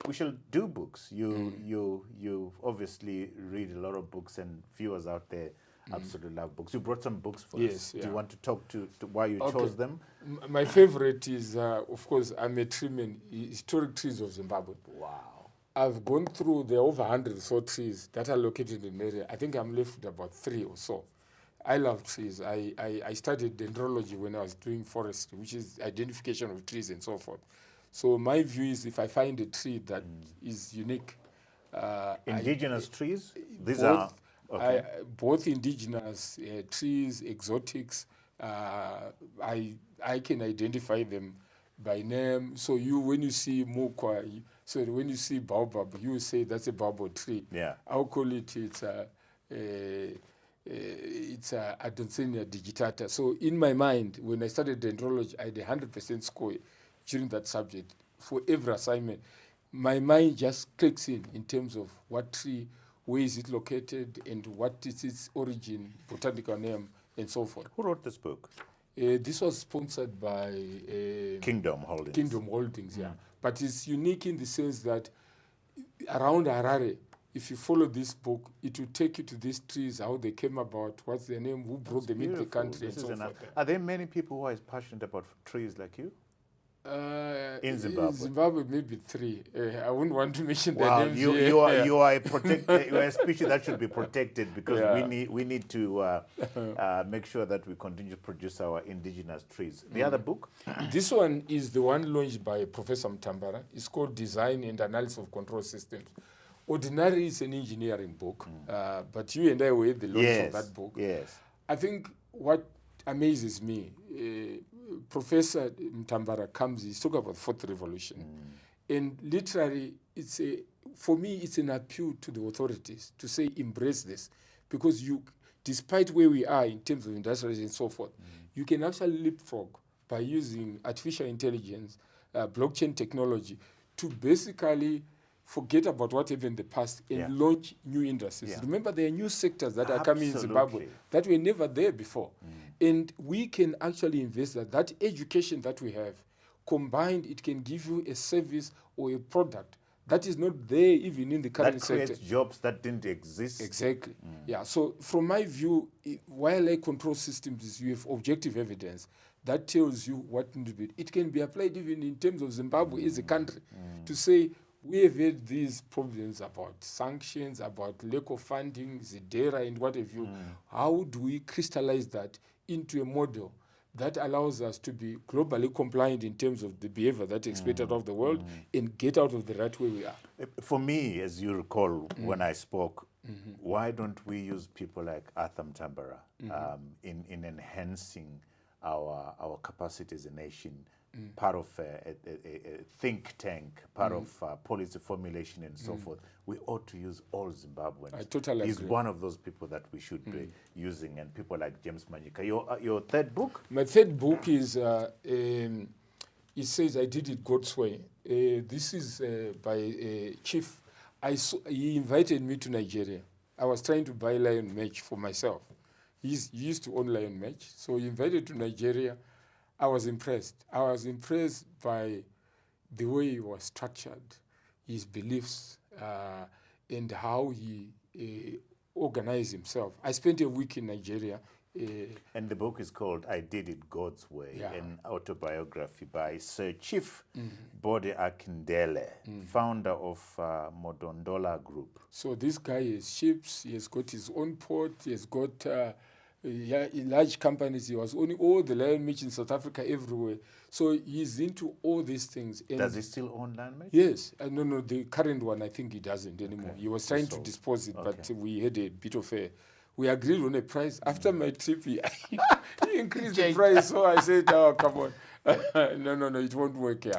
we shall do books. You obviously read a lot of books, and viewers out there absolutely love books. You brought some books for us. Yeah. Do you want to talk to why you chose them? My favorite is, of course, I'm a treeman, Historic Trees of Zimbabwe. Wow. I've gone through the over 100 or so trees that are located in the area. I think I'm left with about 3 or so. I love trees. I studied dendrology when I was doing forestry, which is identification of trees and so forth. So my view is, if I find a tree that is unique. Indigenous trees? These both, are... Okay. Both indigenous trees, exotics, I can identify them by name. So when you see mukwa, when you see baobab, you say that's a baobab tree. Yeah. I'll call it, it's Adonsonia digitata. So in my mind, when I studied dendrology, I had 100% score during that subject for every assignment. My mind just clicks in terms of what tree, where is it located, and what is its origin, botanical name, and so forth. Who wrote this book? This was sponsored by Kingdom Holdings. Kingdom Holdings, yeah. But it's unique in the sense that around Harare, if you follow this book, it will take you to these trees, how they came about, what's their name, who brought them into the country, and so forth. Are there many people who are as passionate about trees like you? In Zimbabwe? In Zimbabwe, maybe 3. I wouldn't want to mention their names you here. you are a species that should be protected, because we need to make sure that we continue to produce our indigenous trees. The other book? This one is the one launched by Professor Mtambara. It's called Design and Analysis of Control Systems. Ordinarily, it's an engineering book, but you and I were at the launch of that book. Yes. I think what amazes me, Professor Mtambara comes, he's talking about fourth revolution. And literally, for me, it's an appeal to the authorities to say, embrace this. Because despite where we are in terms of industrialization and so forth, you can actually leapfrog by using artificial intelligence, blockchain technology, to basically forget about what happened in the past and launch new industries. Yeah. Remember, there are new sectors that are coming in Zimbabwe that were never there before. And we can actually invest that education that we have, combined, it can give you a service or a product that is not there even in the current sector. That creates jobs that didn't exist. Exactly. Yeah. So from my view, wildlife control systems, you have objective evidence that tells you what to do. It can be applied even in terms of Zimbabwe as a country to say, we have had these problems about sanctions, about lack of funding, Zidera, and what have you. How do we crystallize that into a model that allows us to be globally compliant in terms of the behavior that's expected of the world and get out of the right way we are? For me, as you recall, when I spoke, why don't we use people like Arthur Mtambara in enhancing our capacity as a nation, part of a think tank, part of policy formulation and so forth? We ought to use all Zimbabweans. I totally agree. He's one of those people that we should be using, and people like James Manyika. Your third book? My third book is, it says, I Did It God's Way. This is by Chief. He invited me to Nigeria. I was trying to buy lion match for myself. He used to own lion match, so he invited to Nigeria. I was impressed. I was impressed by the way he was structured, his beliefs, and how he organized himself. I spent a week in Nigeria. And the book is called I Did It God's Way, an autobiography by Sir Chief Bode Akindele, founder of Modondola Group. So this guy has ships, he has got his own port, he has got large companies, he was owning all the lion meat in South Africa, everywhere. So he's into all these things. And does he still own land meat? Yes. No, the current one, I think he doesn't anymore. Okay. He was trying to dispose it, but we had a bit of we agreed on a price. After my trip, he increased the price. So I said, oh, come on. No, it won't work here.